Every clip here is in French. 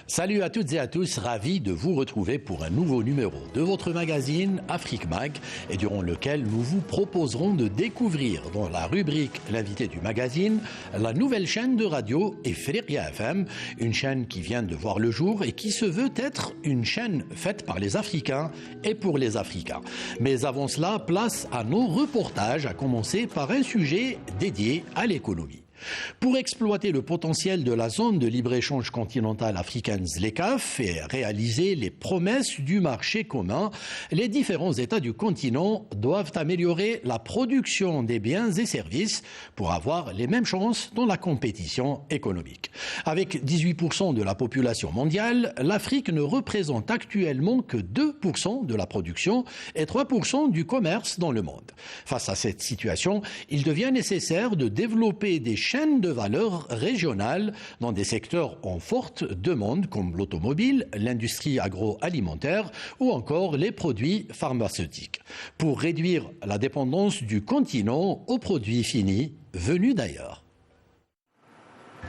Salut à toutes et à tous, ravi de vous retrouver pour un nouveau numéro de votre magazine Afrique Mag et durant lequel nous vous proposerons de découvrir dans la rubrique L'invité du magazine la nouvelle chaîne de radio Ifriqiya FM, une chaîne qui vient de voir le jour et qui se veut être une chaîne faite par les Africains et pour les Africains. Mais avant cela, place à nos reportages, à commencer par un sujet dédié à l'économie. Pour exploiter le potentiel de la zone de libre-échange continentale africaine ZLECAf et réaliser les promesses du marché commun, les différents États du continent doivent améliorer la production des biens et services pour avoir les mêmes chances dans la compétition économique. Avec 18% de la population mondiale, l'Afrique ne représente actuellement que 2% de la production et 3% du commerce dans le monde. Face à cette situation, il devient nécessaire de développer des chaînes de valeur régionales dans des secteurs en forte demande comme l'automobile, l'industrie agroalimentaire ou encore les produits pharmaceutiques, pour réduire la dépendance du continent aux produits finis venus d'ailleurs.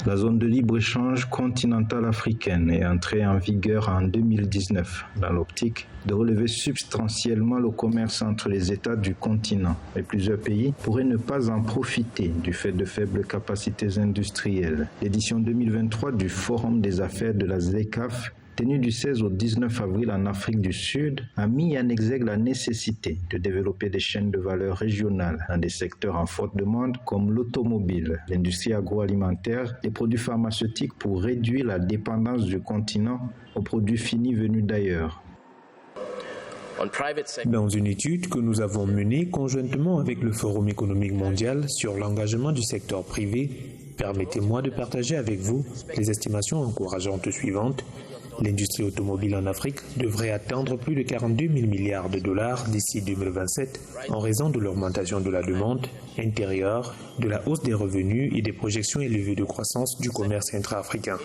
La zone de libre-échange continentale africaine est entrée en vigueur en 2019 dans l'optique de relever substantiellement le commerce entre les États du continent. Mais plusieurs pays pourraient ne pas en profiter du fait de faibles capacités industrielles. L'édition 2023 du Forum des affaires de la ZLECAf, tenu du 16 au 19 avril en Afrique du Sud, a mis en exergue la nécessité de développer des chaînes de valeur régionales dans des secteurs en forte demande comme l'automobile, l'industrie agroalimentaire, les produits pharmaceutiques pour réduire la dépendance du continent aux produits finis venus d'ailleurs. Dans une étude que nous avons menée conjointement avec le Forum économique mondial sur l'engagement du secteur privé, permettez-moi de partager avec vous les estimations encourageantes suivantes. L'industrie automobile en Afrique devrait atteindre plus de 42 000 milliards de dollars d'ici 2027 en raison de l'augmentation de la demande intérieure, de la hausse des revenus et des projections élevées de croissance du commerce intra-africain.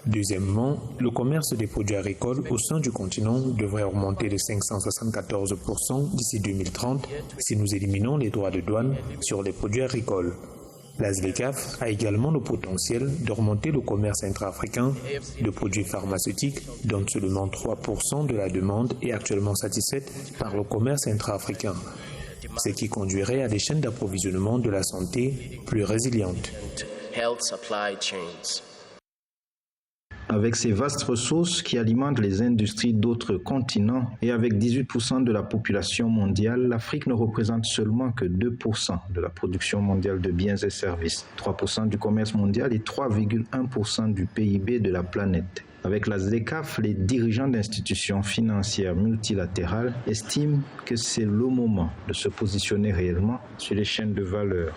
Deuxièmement, le commerce des produits agricoles au sein du continent devrait augmenter de 574% d'ici 2030 si nous éliminons les droits de douane sur les produits agricoles. La ZLECAf a également le potentiel de remonter le commerce intra-africain de produits pharmaceutiques dont seulement 3% de la demande est actuellement satisfaite par le commerce intra-africain, ce qui conduirait à des chaînes d'approvisionnement de la santé plus résilientes. Avec ces vastes ressources qui alimentent les industries d'autres continents et avec 18% de la population mondiale, l'Afrique ne représente seulement que 2% de la production mondiale de biens et services, 3% du commerce mondial et 3,1% du PIB de la planète. Avec la ZLECAf, les dirigeants d'institutions financières multilatérales estiment que c'est le moment de se positionner réellement sur les chaînes de valeur.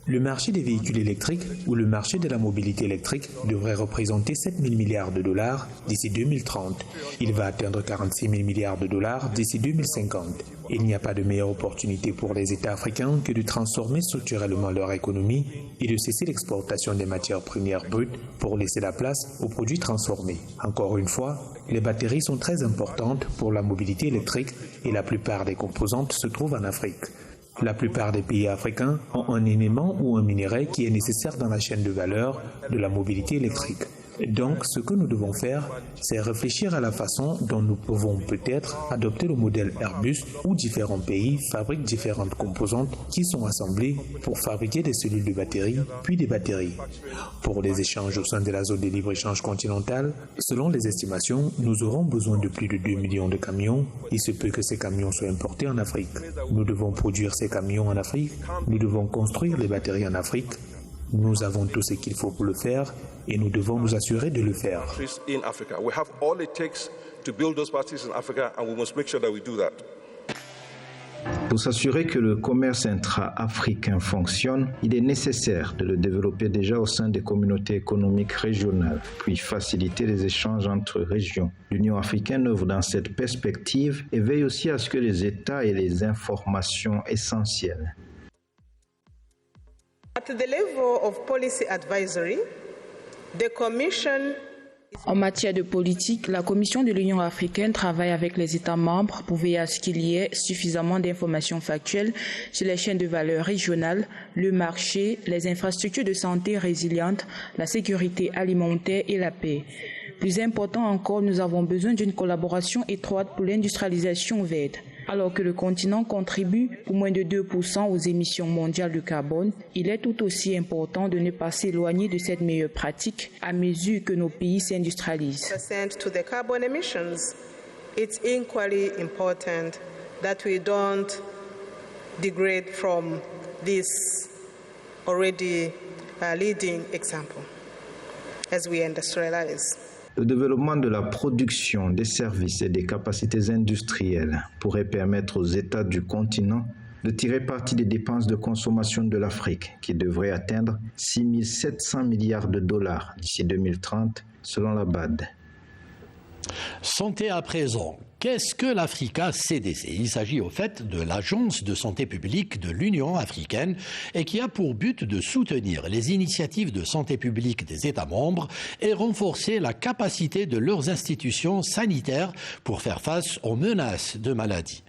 Le marché des véhicules électriques ou le marché de la mobilité électrique devrait représenter 7 000 milliards de dollars d'ici 2030. Il va atteindre 46 000 milliards de dollars d'ici 2050. Il n'y a pas de meilleure opportunité pour les États africains que de transformer structurellement leur économie et de cesser l'exportation des matières premières brutes pour laisser la place aux produits transformés. Encore une fois, les batteries sont très importantes pour la mobilité électrique et la plupart des composantes se trouvent en Afrique. La plupart des pays africains ont un élément ou un minerai qui est nécessaire dans la chaîne de valeur de la mobilité électrique. Donc, ce que nous devons faire, c'est réfléchir à la façon dont nous pouvons peut-être adopter le modèle Airbus où différents pays fabriquent différentes composantes qui sont assemblées pour fabriquer des cellules de batterie, puis des batteries. Pour les échanges au sein de la zone de libre-échange continentale, selon les estimations, nous aurons besoin de plus de 2 millions de camions. Il se peut que ces camions soient importés en Afrique. Nous devons produire ces camions en Afrique. Nous devons construire les batteries en Afrique. Nous avons tout ce qu'il faut pour le faire et nous devons nous assurer de le faire. Pour s'assurer que le commerce intra-africain fonctionne, il est nécessaire de le développer déjà au sein des communautés économiques régionales, puis faciliter les échanges entre régions. L'Union africaine œuvre dans cette perspective et veille aussi à ce que les États aient les informations essentielles. At the level of policy advisory, the Commission En matière de politique, la Commission de l'Union africaine travaille avec les États membres pour veiller à ce qu'il y ait suffisamment d'informations factuelles sur les chaînes de valeur régionales, le marché, les infrastructures de santé résilientes, la sécurité alimentaire et la paix. Plus important encore, nous avons besoin d'une collaboration étroite pour l'industrialisation verte. Alors que le continent contribue pour moins de 2% aux émissions mondiales de carbone, il est tout aussi important de ne pas s'éloigner de cette meilleure pratique à mesure que nos pays s'industrialisent. It's equally important that we don't degrade from this already leading example as we industrialize. Le développement de la production, des services et des capacités industrielles pourrait permettre aux États du continent de tirer parti des dépenses de consommation de l'Afrique, qui devraient atteindre 6 700 milliards de dollars d'ici 2030, selon la BAD. Santé à présent. Qu'est-ce que l'Africa CDC? Il s'agit au fait de l'Agence de santé publique de l'Union africaine et qui a pour but de soutenir les initiatives de santé publique des États membres et renforcer la capacité de leurs institutions sanitaires pour faire face aux menaces de maladies.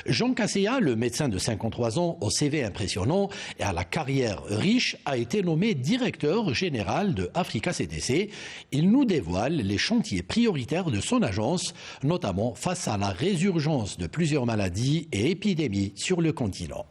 Jean Casséa, le médecin de 53 ans au CV impressionnant et à la carrière riche, a été nommé directeur général de Africa CDC. Il nous dévoile les chantiers prioritaires de son agence, notamment face à la résurgence de plusieurs maladies et épidémies sur le continent.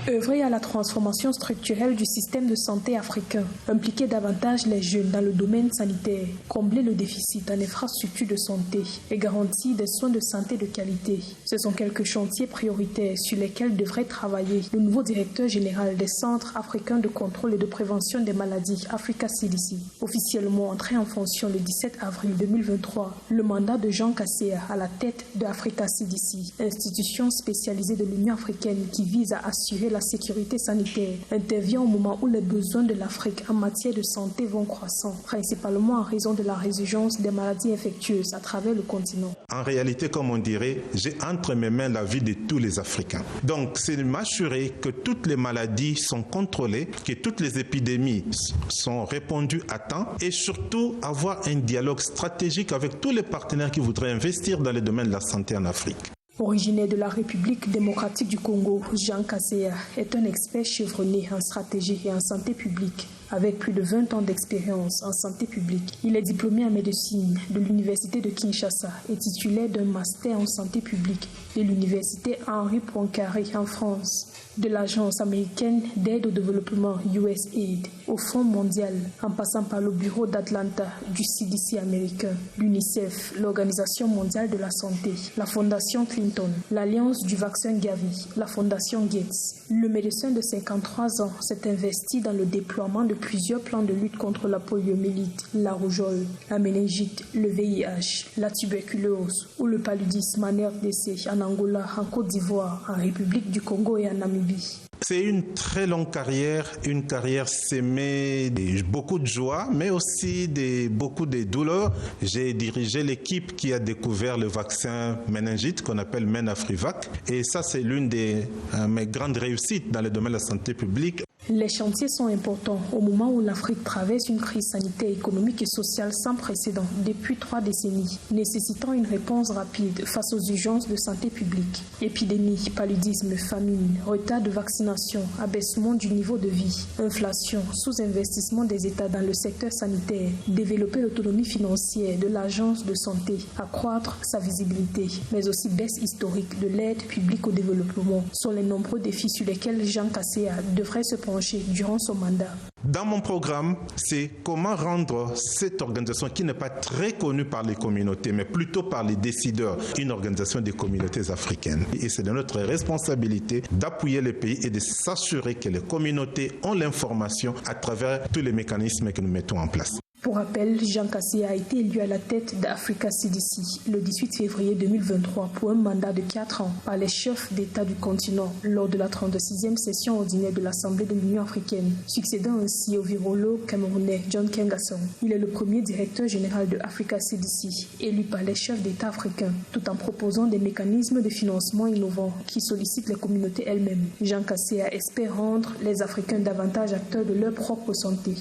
Œuvrer à la transformation structurelle du système de santé africain, impliquer davantage les jeunes dans le domaine sanitaire, combler le déficit en infrastructures de santé et garantir des soins de santé de qualité. Ce sont quelques chantiers prioritaires sur lesquels devrait travailler le nouveau directeur général des centres africains de contrôle et de prévention des maladies, Africa CDC. Officiellement entré en fonction le 17 avril 2023, le mandat de Jean Casséa à la tête de Africa CDC, institution spécialisée de l'Union africaine qui vise à assurer la sécurité sanitaire, intervient au moment où les besoins de l'Afrique en matière de santé vont croissant, principalement en raison de la résurgence des maladies infectieuses à travers le continent. En réalité, comme on dirait, j'ai entre mes mains la vie de tous les Africains. Donc, c'est de m'assurer que toutes les maladies sont contrôlées, que toutes les épidémies sont répondues à temps et surtout avoir un dialogue stratégique avec tous les partenaires qui voudraient investir dans le domaine de la santé en Afrique. Originaire de la République démocratique du Congo, Jean Casséa est un expert chevronné en stratégie et en santé publique. Avec plus de 20 ans d'expérience en santé publique, il est diplômé en médecine de l'Université de Kinshasa et titulaire d'un master en santé publique de l'Université Henri Poincaré en France, de l'Agence américaine d'aide au développement USAID, au Fonds mondial, en passant par le bureau d'Atlanta du CDC américain, l'UNICEF, l'Organisation mondiale de la santé, la Fondation Clinton, l'Alliance du vaccin Gavi, la Fondation Gates. Le médecin de 53 ans s'est investi dans le déploiement de plusieurs plans de lutte contre la poliomyélite, la rougeole, la méningite, le VIH, la tuberculose ou le paludisme en RDC, en Angola, en Côte d'Ivoire, en République du Congo et en Namibie. C'est une très longue carrière, une carrière semée de beaucoup de joie, mais aussi de beaucoup de douleurs. J'ai dirigé l'équipe qui a découvert le vaccin méningite qu'on appelle MENAFRIVAC. Et ça, c'est l'une de mes grandes réussites dans le domaine de la santé publique. Les chantiers sont importants au moment où l'Afrique traverse une crise sanitaire, économique et sociale sans précédent depuis 3 décennies, nécessitant une réponse rapide face aux urgences de santé publique. Épidémie, paludisme, famine, retard de vaccination, abaissement du niveau de vie, inflation, sous-investissement des États dans le secteur sanitaire, développer l'autonomie financière de l'agence de santé, accroître sa visibilité, mais aussi baisse historique de l'aide publique au développement sont les nombreux défis sur lesquels Jean Casséa devrait se pencher durant son mandat. Dans mon programme, c'est comment rendre cette organisation qui n'est pas très connue par les communautés, mais plutôt par les décideurs, une organisation des communautés africaines. Et c'est de notre responsabilité d'appuyer les pays et de s'assurer que les communautés ont l'information à travers tous les mécanismes que nous mettons en place. Pour rappel, Jean Casséa a été élu à la tête d'Africa CDC le 18 février 2023 pour un mandat de 4 ans par les chefs d'État du continent lors de la 36e session ordinaire de l'Assemblée de l'Union africaine, succédant ainsi au virologue camerounais John Kengasong. Il est le premier directeur général de Africa CDC, élu par les chefs d'État africains, tout en proposant des mécanismes de financement innovants qui sollicitent les communautés elles-mêmes. Jean Casséa espère rendre les Africains davantage acteurs de leur propre santé.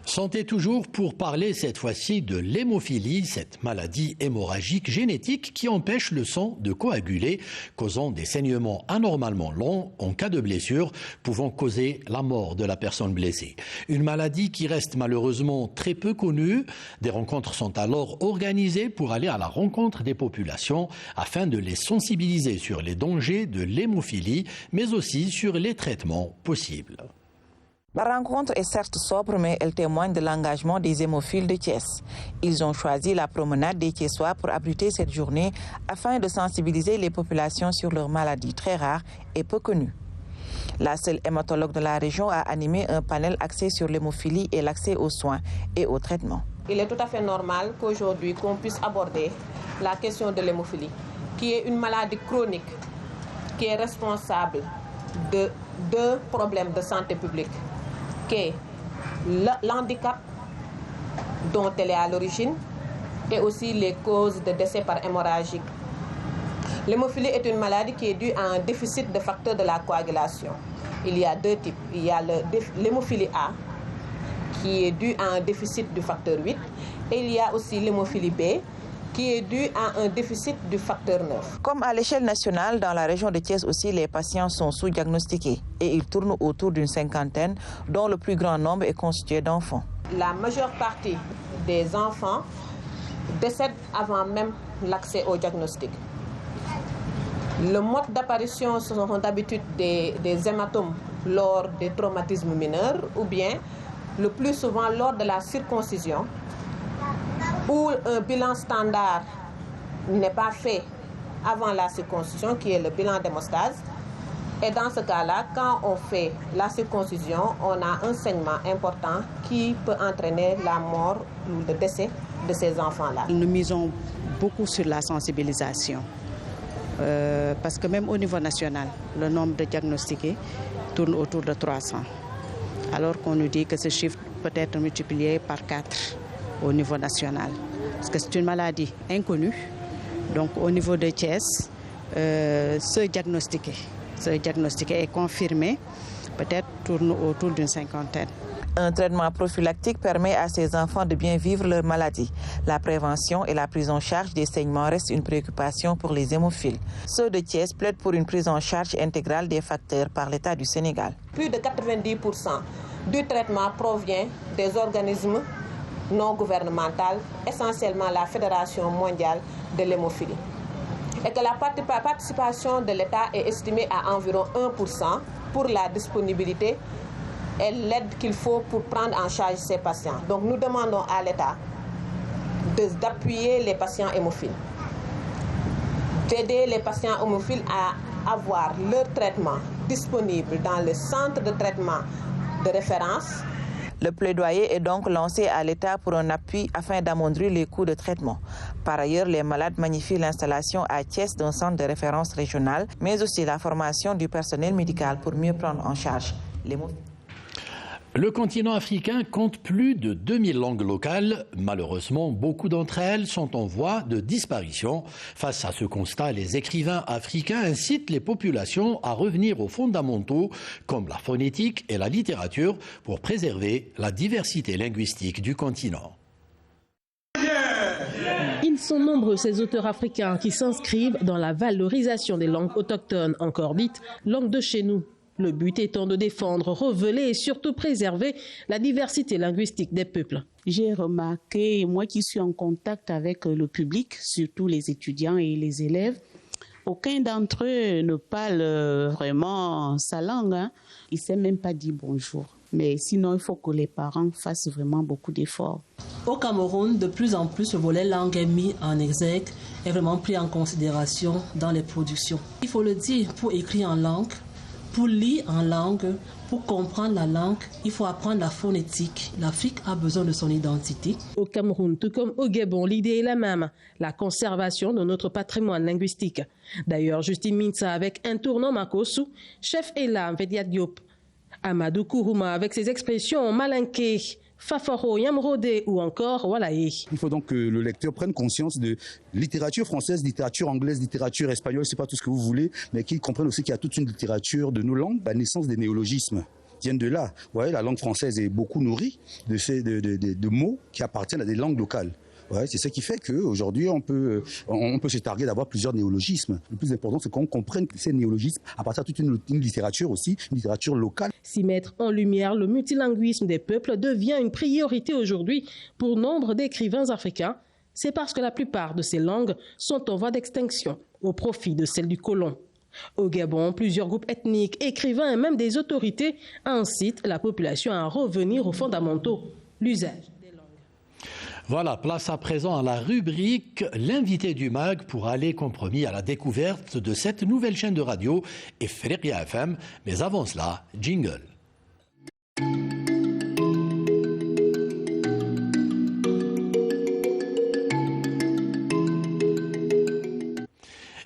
Santé toujours pour parler cette fois-ci de l'hémophilie, cette maladie hémorragique génétique qui empêche le sang de coaguler, causant des saignements anormalement longs en cas de blessure, pouvant causer la mort de la personne blessée. Une maladie qui reste malheureusement très peu connue. Des rencontres sont alors organisées pour aller à la rencontre des populations afin de les sensibiliser sur les dangers de l'hémophilie, mais aussi sur les traitements possibles. La rencontre est certes sobre, mais elle témoigne de l'engagement des hémophiles de Thiès. Ils ont choisi la promenade des Thiessois pour abriter cette journée afin de sensibiliser les populations sur leurs maladies très rares et peu connues. La seule hématologue de la région a animé un panel axé sur l'hémophilie et l'accès aux soins et aux traitements. Il est tout à fait normal qu'aujourd'hui qu'on puisse aborder la question de l'hémophilie, qui est une maladie chronique, qui est responsable de deux problèmes de santé publique, qui est l'handicap dont elle est à l'origine et aussi les causes de décès par hémorragie. L'hémophilie est une maladie qui est due à un déficit de facteurs de la coagulation. Il y a deux types. Il y a l'hémophilie A, qui est due à un déficit du facteur 8, et il y a aussi l'hémophilie B, qui est due à un déficit du facteur 9. Comme à l'échelle nationale, dans la région de Thiès aussi, les patients sont sous-diagnostiqués et ils tournent autour d'une cinquantaine, dont le plus grand nombre est constitué d'enfants. La majeure partie des enfants décèdent avant même l'accès au diagnostic. Le mode d'apparition sont d'habitude des hématomes lors des traumatismes mineurs ou bien le plus souvent lors de la circoncision, où un bilan standard n'est pas fait avant la circoncision, qui est le bilan d'hémostase. Et dans ce cas-là, quand on fait la circoncision, on a un saignement important qui peut entraîner la mort ou le décès de ces enfants-là. Nous misons beaucoup sur la sensibilisation, parce que même au niveau national, le nombre de diagnostiqués tourne autour de 300, alors qu'on nous dit que ce chiffre peut être multiplié par 4 au niveau national, parce que c'est une maladie inconnue. Donc au niveau de Thiès, ce diagnostic est confirmé, peut-être tourne autour d'une cinquantaine. Un traitement prophylactique permet à ces enfants de bien vivre leur maladie. La prévention et la prise en charge des saignements restent une préoccupation pour les hémophiles. Ceux de Thiès plaident pour une prise en charge intégrale des facteurs par l'État du Sénégal. Plus de 90% du traitement provient des organismes non gouvernementaux, essentiellement la Fédération mondiale de l'hémophilie. Et que la participation de l'État est estimée à environ 1% pour la disponibilité et l'aide qu'il faut pour prendre en charge ces patients. Donc nous demandons à l'État d'appuyer les patients hémophiles, d'aider les patients hémophiles à avoir leur traitement disponible dans le centre de traitement de référence. Le plaidoyer est donc lancé à l'État pour un appui afin d'amoindrir les coûts de traitement. Par ailleurs, les malades magnifient l'installation à Thiès d'un centre de référence régional, mais aussi la formation du personnel médical pour mieux prendre en charge l'hémophilie. Le continent africain compte plus de 2000 langues locales. Malheureusement, beaucoup d'entre elles sont en voie de disparition. Face à ce constat, les écrivains africains incitent les populations à revenir aux fondamentaux comme la phonétique et la littérature pour préserver la diversité linguistique du continent. Ils sont nombreux ces auteurs africains qui s'inscrivent dans la valorisation des langues autochtones, encore dites langues de chez nous. Le but étant de défendre, révéler et surtout préserver la diversité linguistique des peuples. J'ai remarqué, moi qui suis en contact avec le public, surtout les étudiants et les élèves, aucun d'entre eux ne parle vraiment sa langue. Ils ne savent même pas dire bonjour. Mais sinon, il faut que les parents fassent vraiment beaucoup d'efforts. Au Cameroun, de plus en plus, le volet langue est mis en exergue, est vraiment pris en considération dans les productions. Il faut le dire, pour écrire en langue, pour lire en langue, pour comprendre la langue, il faut apprendre la phonétique. L'Afrique a besoin de son identité. Au Cameroun, tout comme au Gabon, l'idée est la même, la conservation de notre patrimoine linguistique. D'ailleurs, Justine Minsa avec un tournant Makossou, chef Elam Vedia Diop, Amadou Kourouma avec ses expressions malinquées, Fafaro, Yamrodé ou encore Walaï. Il faut donc que le lecteur prenne conscience de littérature française, littérature anglaise, littérature espagnole, c'est pas tout ce que vous voulez, mais qu'il comprenne aussi qu'il y a toute une littérature de nos langues, la naissance des néologismes. viennent de là. Vous voyez, la langue française est beaucoup nourrie de mots qui appartiennent à des langues locales. Ouais, c'est ce qui fait qu'aujourd'hui, on peut se targuer d'avoir plusieurs néologismes. Le plus important, c'est qu'on comprenne ces néologismes à partir de toute une littérature aussi, une littérature locale. Si mettre en lumière le multilinguisme des peuples devient une priorité aujourd'hui pour nombre d'écrivains africains, c'est parce que la plupart de ces langues sont en voie d'extinction au profit de celles du colon. Au Gabon, plusieurs groupes ethniques, écrivains et même des autorités incitent la population à revenir aux fondamentaux, l'usage. Voilà, place à présent à la rubrique « L'invité du MAG » pour aller compromis à la découverte de cette nouvelle chaîne de radio, Ifriqiya FM. Mais avant cela, jingle.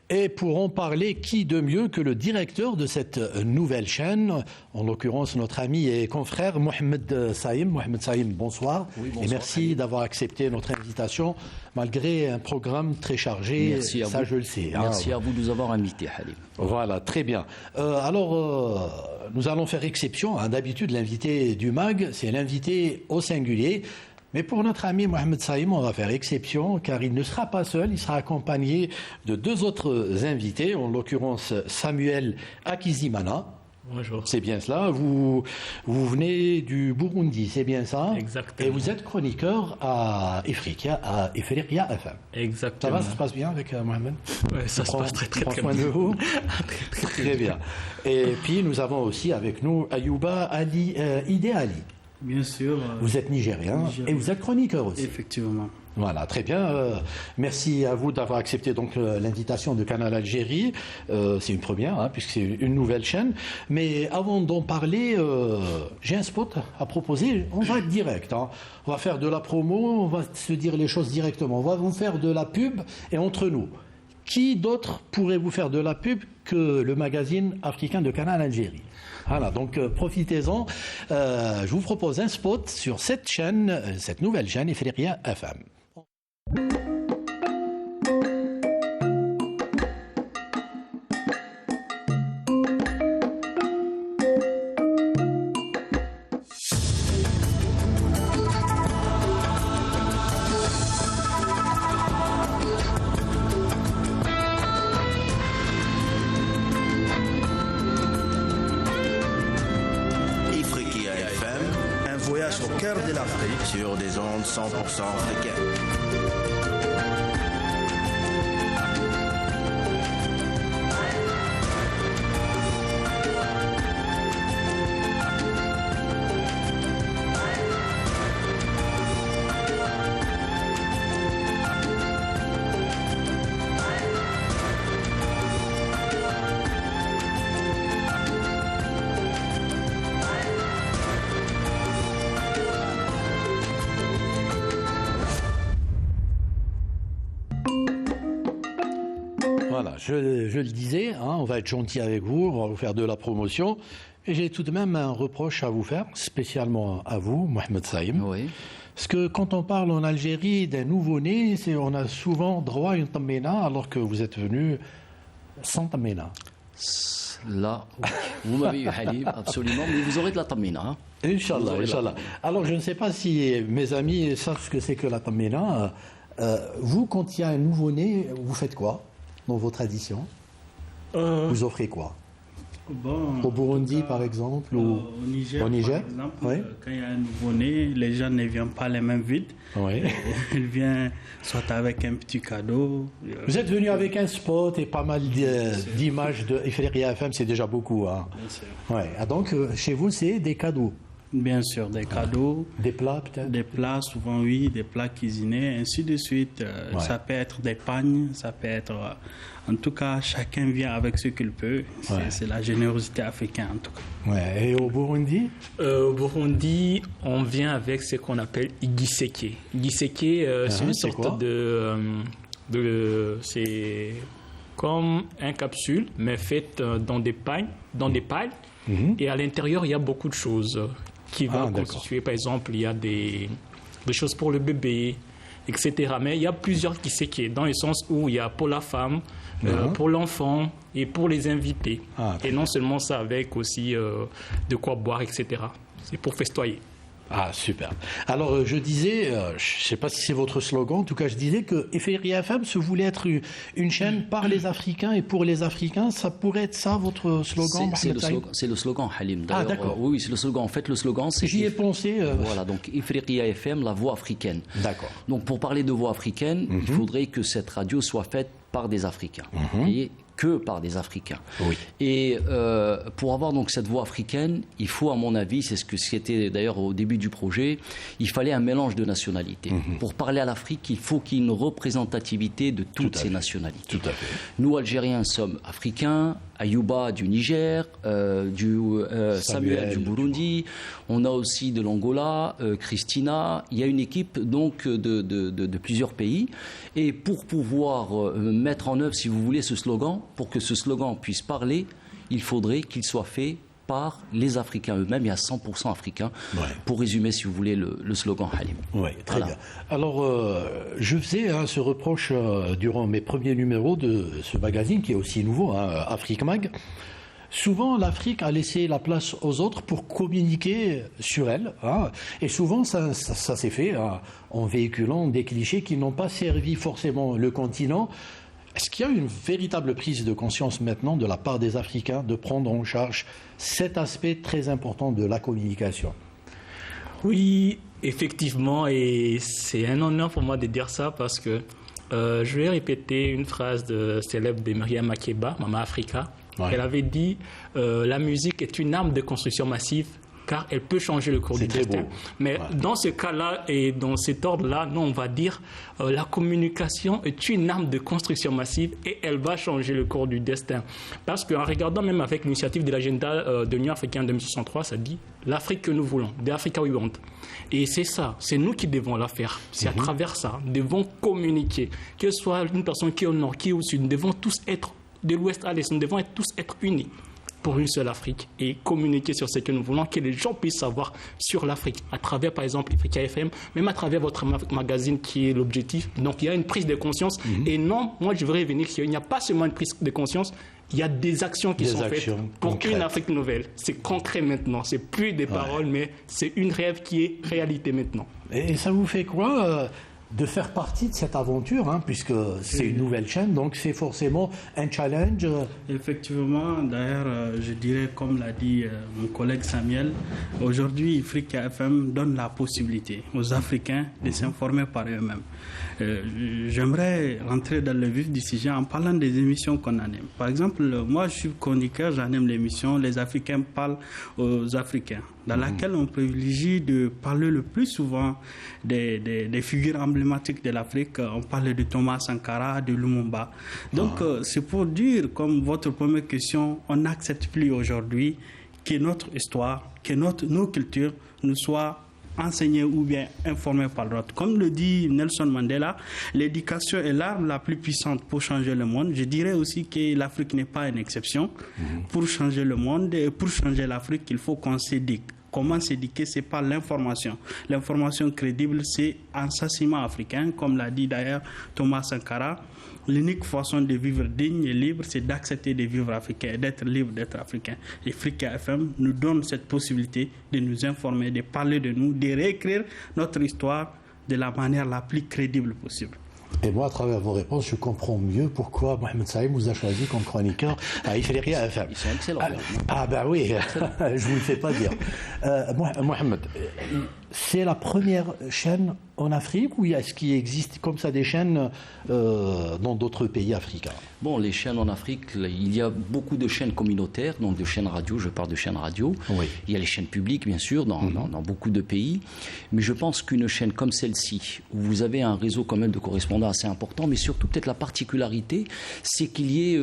Et pour en parler, qui de mieux que le directeur de cette nouvelle chaîne, en l'occurrence notre ami et confrère Mohamed Saïm. Mohamed Saïm, bonsoir. Oui, bonsoir. Et merci d'avoir accepté notre invitation, malgré un programme très chargé. Merci à ça, vous. Je le sais. Merci à vous de nous avoir invités, Halim. Voilà, très bien. Alors, nous allons faire exception. D'habitude, l'invité du MAG, c'est l'invité au singulier. Mais pour notre ami Mohamed Saïm, on va faire exception car il ne sera pas seul, il sera accompagné de deux autres invités, en l'occurrence Samuel Akizimana. Bonjour. C'est bien cela. Vous venez du Burundi, c'est bien ça? Exactement. Et vous êtes chroniqueur à Ifriqiya FM. Exactement. Ça va, ça se passe bien avec Mohamed? Oui, ça se passe très bien. Soin de vous. Très bien. Et puis nous avons aussi avec nous Ayouba Ali, Idé Ali. Bien sûr. Vous êtes nigérien et vous êtes chroniqueur aussi. Effectivement. Voilà, très bien. Merci à vous d'avoir accepté donc l'invitation de Canal Algérie. C'est une première, puisque c'est une nouvelle chaîne. Mais avant d'en parler, j'ai un spot à proposer. On va être direct. On va faire de la promo, on va se dire les choses directement. On va vous faire de la pub et entre nous. Qui d'autre pourrait vous faire de la pub que le magazine africain de Canal Algérie? Voilà, donc profitez-en. Je vous propose un spot sur cette chaîne, cette nouvelle chaîne, Ifriqiya FM. Au cœur de l'Afrique sur des ondes 100% africaines. Voilà, je le disais, on va être gentil avec vous, on va vous faire de la promotion. Et j'ai tout de même un reproche à vous faire, spécialement à vous, Mohamed Saïm. Oui. Parce que quand on parle en Algérie d'un nouveau-né, on a souvent droit à une tammena, alors que vous tes venu sans tammena. Là, vous m'avez eu, Halim, absolument, mais vous aurez de la tammena. Inch'Allah, Inch'Allah. Alors, je ne sais pas si mes amis savent ce que c'est que la tammena. Vous, quand il y a un nouveau-né, vous faites quoi dans vos traditions? Vous offrez quoi? Au Burundi, par exemple, ou au Niger, par exemple, quand il y a un nouveau-né, les gens ne viennent pas les mains vides. Oui. Ils viennent soit avec un petit cadeau. Vous êtes venu avec un spot et pas mal d'images de Ifriqiya FM, c'est déjà beaucoup. Bien sûr. Ouais. Donc, chez vous, c'est des cadeaux? Bien sûr, des cadeaux. Des plats peut-être? Des plats, souvent oui, des plats cuisinés, ainsi de suite. Ça peut être des pagnes, ça peut être... en tout cas, chacun vient avec ce qu'il peut. C'est la générosité africaine, en tout cas. Ouais. Et au Burundi? Au Burundi, on vient avec ce qu'on appelle igiseke. Igiseke, c'est une sorte c'est comme une capsule, mais faite dans des pailles. Et à l'intérieur, il y a beaucoup de choses qui vont constituer. Par exemple, il y a des choses pour le bébé, etc. Mais il y a plusieurs qui s'équilibrent, dans le sens où il y a pour la femme, pour l'enfant et pour les invités. Et non seulement ça, avec aussi de quoi boire, etc. C'est pour festoyer. Ah, super. Alors, je disais, je ne sais pas si c'est votre slogan, en tout cas, je disais que Ifriqiya FM se voulait être une chaîne par les Africains et pour les Africains. Ça pourrait être ça, votre slogan? C'est le slogan, Halim. Ah, d'accord. Oui, c'est le slogan. En fait, le slogan, c'est... J'y ai pensé. Voilà, donc Ifriqiya FM, la voix africaine. D'accord. Donc, pour parler de voix africaine, il faudrait que cette radio soit faite par des Africains. Et que par des Africains. Oui. Et pour avoir donc cette voix africaine, il faut, à mon avis, c'est ce que c'était d'ailleurs au début du projet, il fallait un mélange de nationalités. Pour parler à l'Afrique, il faut qu'il y ait une représentativité de toutes ces nationalités. Tout à fait. Nous, Algériens, sommes africains, Ayouba du Niger, Samuel du Burundi, on a aussi de l'Angola, Christina, il y a une équipe donc de plusieurs pays. Et pour pouvoir mettre en œuvre, si vous voulez, ce slogan, pour que ce slogan puisse parler, il faudrait qu'il soit fait par les Africains eux-mêmes, il y a 100% Africains, pour résumer, si vous voulez, le slogan Halim. Oui, très bien. Alors, je faisais ce reproche durant mes premiers numéros de ce magazine, qui est aussi nouveau, Afrique Mag. Souvent, l'Afrique a laissé la place aux autres pour communiquer sur elle. Et souvent, ça s'est fait en véhiculant des clichés qui n'ont pas servi forcément le continent. Est-ce qu'il y a une véritable prise de conscience maintenant de la part des Africains de prendre en charge cet aspect très important de la communication? Oui, effectivement, et c'est un honneur pour moi de dire ça parce que je vais répéter une phrase célèbre de Myriam Makeba, Mama Africa. Elle avait dit la musique est une arme de construction massive car elle peut changer le cours du destin. Mais dans ce cas-là et dans cet ordre-là, nous on va dire la communication est une arme de construction massive et elle va changer le cours du destin. Parce qu'en regardant même avec l'initiative de l'agenda de l'Union africaine 2063, ça dit l'Afrique que nous voulons, the Africa we want. Et c'est ça, c'est nous qui devons la faire. C'est à travers ça, nous devons communiquer. Que ce soit une personne qui est au nord, qui est au sud, nous devons tous être de l'ouest à l'est, nous devons tous être unis pour une seule Afrique et communiquer sur ce que nous voulons, que les gens puissent savoir sur l'Afrique, à travers par exemple Ifriqiya FM, même à travers votre magazine qui est l'objectif. Donc il y a une prise de conscience et non, moi je voudrais revenir qu'il n'y a pas seulement une prise de conscience, il y a des actions qui sont faites pour une Afrique nouvelle. C'est concret maintenant, c'est plus des paroles, mais c'est une rêve qui est réalité maintenant. Et ça vous fait quoi de faire partie de cette aventure, puisque c'est une nouvelle chaîne, donc c'est forcément un challenge. Effectivement, d'ailleurs, je dirais, comme l'a dit mon collègue Samuel, aujourd'hui, Ifriqiya FM donne la possibilité aux Africains de s'informer par eux-mêmes. J'aimerais rentrer dans le vif du sujet en parlant des émissions qu'on anime. Par exemple, moi, je suis chroniqueur, j'anime l'émission « Les Africains parlent aux Africains », dans laquelle on privilégie de parler le plus souvent des figures emblématiques de l'Afrique. On parle de Thomas Sankara, de Lumumba. Donc, c'est pour dire, comme votre première question, on n'accepte plus aujourd'hui que notre histoire, que nos cultures nous soient enseignées ou bien informées par d'autres. Comme le dit Nelson Mandela, l'éducation est l'arme la plus puissante pour changer le monde. Je dirais aussi que l'Afrique n'est pas une exception. Pour changer le monde et pour changer l'Afrique, il faut qu'on s'éduque. Comment s'éduquer? C'est par l'information. L'information crédible, c'est un sentiment africain, comme l'a dit d'ailleurs Thomas Sankara. L'unique façon de vivre digne et libre, c'est d'accepter de vivre africain, d'être libre, d'être africain. Et Ifriqiya FM nous donne cette possibilité de nous informer, de parler de nous, de réécrire notre histoire de la manière la plus crédible possible. Et moi, à travers vos réponses, je comprends mieux pourquoi Mohamed Saïm vous a choisi comme chroniqueur à Ifriqiya FM. Ils sont excellents. Oui, je vous le fais pas dire. Mohamed, c'est la première chaîne en Afrique ou est-ce qu'il existe comme ça des chaînes dans d'autres pays africains? Bon, les chaînes en Afrique, il y a beaucoup de chaînes communautaires, donc de chaînes radio, je parle de chaînes radio. Oui. Il y a les chaînes publiques, bien sûr, dans beaucoup de pays. Mais je pense qu'une chaîne comme celle-ci, où vous avez un réseau quand même de correspondants assez important, mais surtout peut-être la particularité, c'est qu'il y ait,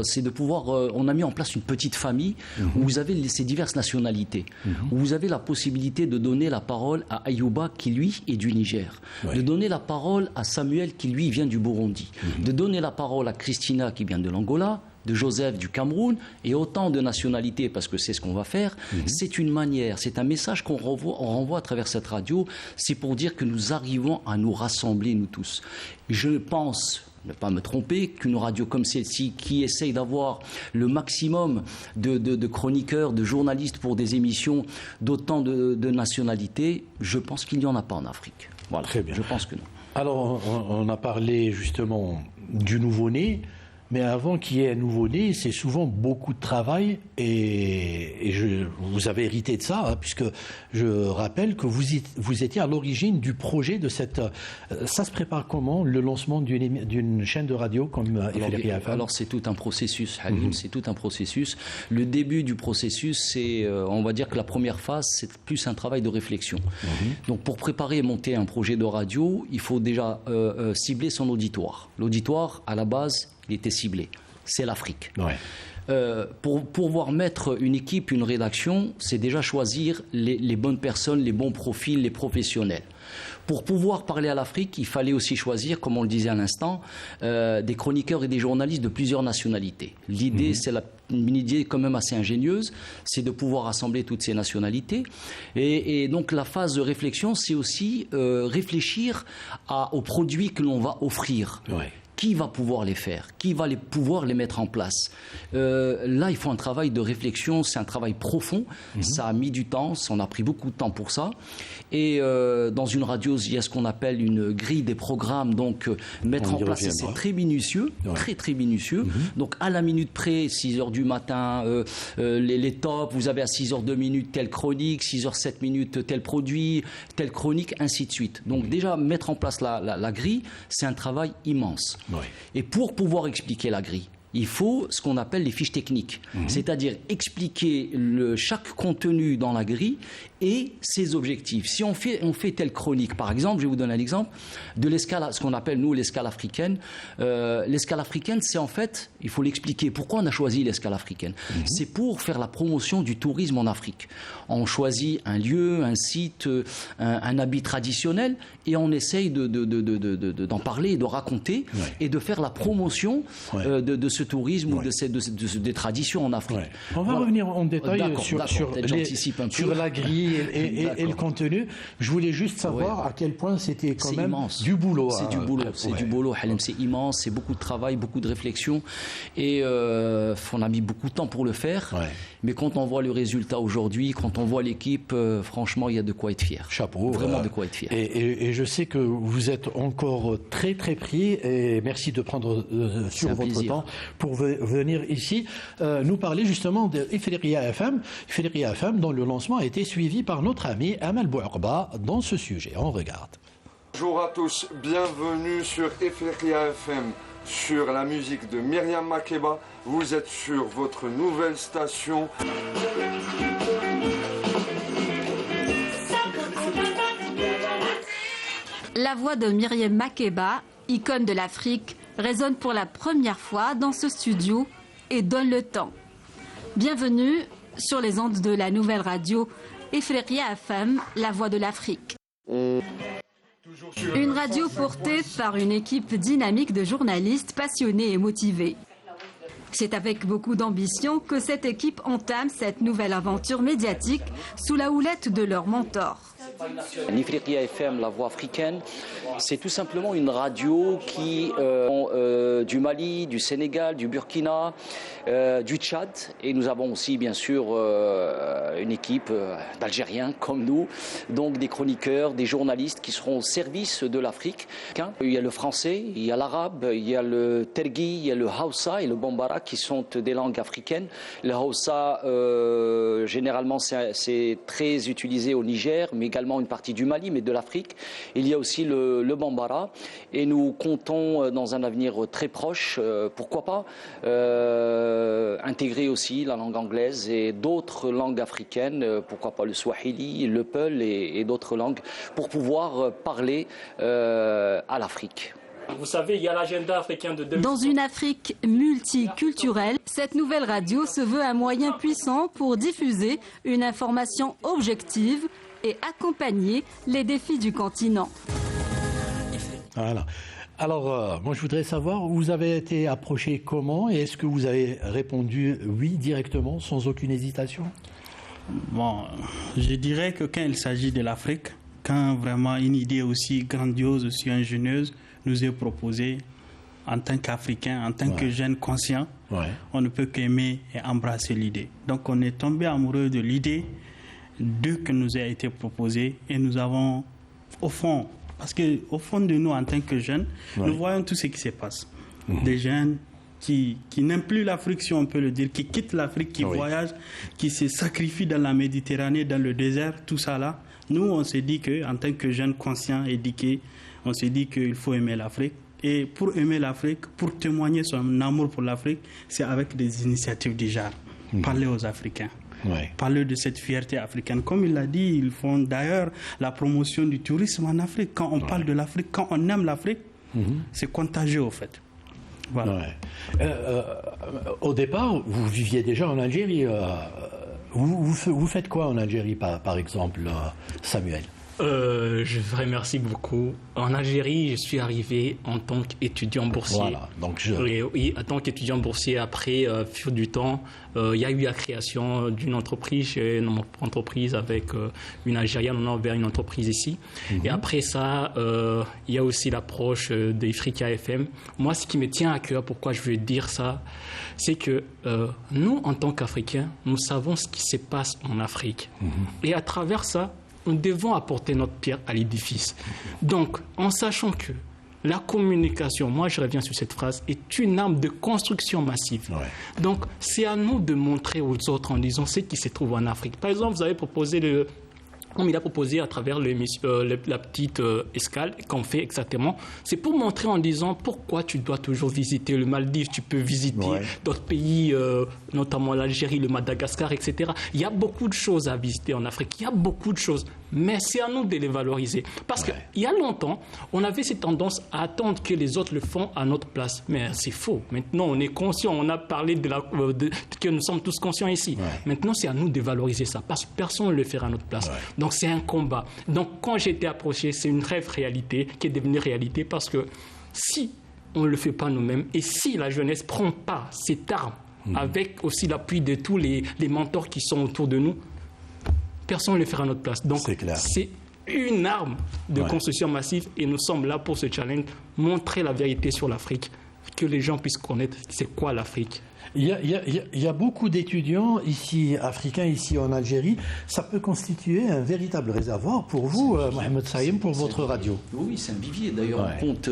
c'est de pouvoir, on a mis en place une petite famille où vous avez ces diverses nationalités, où vous avez la possibilité de donner la parole à Ayouba qui, lui, est du Niger, de donner la parole à Samuel qui, lui, vient du Burundi, de donner la parole à Christina qui vient de l'Angola, de Joseph du Cameroun et autant de nationalités, parce que c'est ce qu'on va faire. C'est une manière, c'est un message qu'on renvoie à travers cette radio. C'est pour dire que nous arrivons à nous rassembler, nous tous. Je pense, ne pas me tromper, qu'une radio comme celle-ci, qui essaye d'avoir le maximum de chroniqueurs, de journalistes pour des émissions d'autant de nationalités, je pense qu'il n'y en a pas en Afrique. Voilà. Très bien. Je pense que non. Alors, on a parlé justement du nouveau-né, mais avant qu'il y ait un nouveau-né, c'est souvent beaucoup de travail et vous avez hérité de ça, hein, puisque je rappelle que vous étiez à l'origine du projet de cette... Ça se prépare comment, le lancement d'une chaîne de radio comme Ifriqiya FM? Alors c'est tout un processus, Halim, c'est tout un processus. Le début du processus, c'est, on va dire que la première phase, c'est plus un travail de réflexion. Donc pour préparer et monter un projet de radio, il faut déjà cibler son auditoire. L'auditoire, à la base, il était ciblé. C'est l'Afrique. Pour pouvoir mettre une équipe, une rédaction, c'est déjà choisir les bonnes personnes, les bons profils, les professionnels. Pour pouvoir parler à l'Afrique, il fallait aussi choisir, comme on le disait à l'instant, des chroniqueurs et des journalistes de plusieurs nationalités. L'idée, c'est une idée quand même assez ingénieuse, c'est de pouvoir rassembler toutes ces nationalités. Et donc la phase de réflexion, c'est aussi réfléchir aux produits que l'on va offrir. Qui va pouvoir les faire? Qui va pouvoir les mettre en place? Là, il faut un travail de réflexion, c'est un travail profond. Ça a mis du temps, on a pris beaucoup de temps pour ça. Et dans une radio, il y a ce qu'on appelle une grille des programmes. Donc, mettre en place, c'est très minutieux, très minutieux. Donc, à la minute près, 6 heures du matin, les tops, vous avez à 6 heures 2 minutes telle chronique, 6 heures 7 minutes tel produit, telle chronique, ainsi de suite. Donc, déjà, mettre en place la grille, c'est un travail immense. Et pour pouvoir expliquer la grille, il faut ce qu'on appelle les fiches techniques, c'est-à-dire expliquer chaque contenu dans la grille et ses objectifs. Si on fait telle chronique, par exemple, je vais vous donner un exemple de l'escale, ce qu'on appelle nous l'escale africaine. L'escale africaine, c'est en fait, il faut l'expliquer. Pourquoi on a choisi l'escale africaine? C'est pour faire la promotion du tourisme en Afrique. On choisit un lieu, un site, un habit traditionnel et on essaye d'en parler, de raconter et de faire la promotion de ce tourisme ou des traditions en Afrique. On va revenir en détail sur la grille et le contenu. Je voulais juste savoir à quel point c'était quand même immense. Du boulot. C'est du boulot, du boulot, Halim, c'est immense, c'est beaucoup de travail, beaucoup de réflexion et on a mis beaucoup de temps pour le faire. Mais quand on voit le résultat aujourd'hui, quand on voit l'équipe, franchement, il y a de quoi être fier. Chapeau. Vraiment de quoi être fier. Et je sais que vous êtes encore très pris et merci de prendre sur votre temps pour venir ici nous parler justement de Ifriqiya FM. Ifriqiya FM, dont le lancement a été suivi par notre ami Amal Bouarba dans ce sujet. On regarde. Bonjour à tous, bienvenue sur Ifriqiya FM, sur la musique de Myriam Makeba. Vous êtes sur votre nouvelle station. La voix de Myriam Makeba, icône de l'Afrique, résonne pour la première fois dans ce studio et donne le temps. Bienvenue sur les ondes de la nouvelle radio Ifriqiya FM, la voix de l'Afrique. Une radio portée par une équipe dynamique de journalistes passionnés et motivés. C'est avec beaucoup d'ambition que cette équipe entame cette nouvelle aventure médiatique sous la houlette de leur mentor. Ifriqiya FM, la voix africaine, c'est tout simplement une radio qui du Mali, du Sénégal, du Burkina, du Tchad, et nous avons aussi bien sûr une équipe d'Algériens comme nous, donc des chroniqueurs, des journalistes qui seront au service de l'Afrique. Il y a le français, il y a l'arabe, il y a le tergui, il y a le hausa et le bambara qui sont des langues africaines. Le hausa, généralement, c'est très utilisé au Niger, mais également une partie du Mali, mais de l'Afrique. Il y a aussi le bambara, et nous comptons dans un avenir très proche, pourquoi pas, intégrer aussi la langue anglaise et d'autres langues africaines, pourquoi pas le swahili, le peul et d'autres langues, pour pouvoir parler à l'Afrique. Vous savez, il y a l'agenda africain de 2030. Dans une Afrique multiculturelle, cette nouvelle radio se veut un moyen puissant pour diffuser une information objective et accompagner les défis du continent. Voilà. Alors, moi je voudrais savoir, vous avez été approché comment et est-ce que vous avez répondu oui directement, sans aucune hésitation? Bon, je dirais que quand il s'agit de l'Afrique, quand vraiment une idée aussi grandiose, aussi ingénieuse nous est proposée, en tant qu'Africain, en tant que jeune conscient, on ne peut qu'aimer et embrasser l'idée. Donc on est tombé amoureux de l'idée que nous a été proposée et nous avons, au fond, parce qu'au fond de nous, en tant que jeunes, nous voyons tout ce qui se passe. Des jeunes qui n'aiment plus l'Afrique, si on peut le dire, qui quittent l'Afrique, qui voyagent, qui se sacrifient dans la Méditerranée, dans le désert, tout ça là. Nous, on s'est dit qu'en tant que jeunes conscients, éduqués, on s'est dit qu'il faut aimer l'Afrique. Et pour aimer l'Afrique, pour témoigner son amour pour l'Afrique, c'est avec des initiatives du genre. Parler aux Africains. Parler de cette fierté africaine. Comme il l'a dit, ils font d'ailleurs la promotion du tourisme en Afrique. Quand on parle de l'Afrique, quand on aime l'Afrique, c'est contagieux au fait. Voilà. Au départ, vous viviez déjà en Algérie. Vous faites quoi en Algérie, par exemple, Samuel? Je vous remercie beaucoup. En Algérie, je suis arrivé en tant qu'étudiant boursier. Voilà, donc oui, en tant qu'étudiant boursier, après, fur du temps, il y a eu la création d'une entreprise, une entreprise avec une Algérienne, on a ouvert une entreprise ici. Et après ça, il y a aussi l'approche d'Africa FM. Moi, ce qui me tient à cœur, pourquoi je veux dire ça, c'est que nous, en tant qu'Africains, nous savons ce qui se passe en Afrique. Et à travers ça, nous devons apporter notre pierre à l'édifice. Donc, en sachant que la communication, moi je reviens sur cette phrase, est une arme de construction massive. Donc, c'est à nous de montrer aux autres en disant ce qui se trouve en Afrique. Par exemple, vous avez proposé comme il a proposé à travers la petite escale qu'on fait exactement, c'est pour montrer en disant pourquoi tu dois toujours visiter le Maldives, tu peux visiter d'autres pays, notamment l'Algérie, le Madagascar, etc. Il y a beaucoup de choses à visiter en Afrique, il y a beaucoup de choses, mais c'est à nous de les valoriser. Parce qu'il y a longtemps, on avait cette tendance à attendre que les autres le font à notre place, mais c'est faux. Maintenant, on est conscient, on a parlé que nous sommes tous conscients ici. Maintenant, c'est à nous de valoriser ça, parce que personne ne le fera à notre place. Donc, c'est un combat. Donc, quand j'ai été approché, c'est une rêve réalité qui est devenue réalité parce que si on ne le fait pas nous-mêmes et si la jeunesse ne prend pas cette arme avec aussi l'appui de tous les mentors qui sont autour de nous, personne ne le fera à notre place. Donc, c'est une arme de construction massive et nous sommes là pour ce challenge, montrer la vérité sur l'Afrique, que les gens puissent connaître c'est quoi l'Afrique. Il y a beaucoup d'étudiants ici, africains, ici en Algérie. Ça peut constituer un véritable réservoir pour vous, Mohamed Saïm, pour votre radio. Oui, c'est un vivier. D'ailleurs, on compte,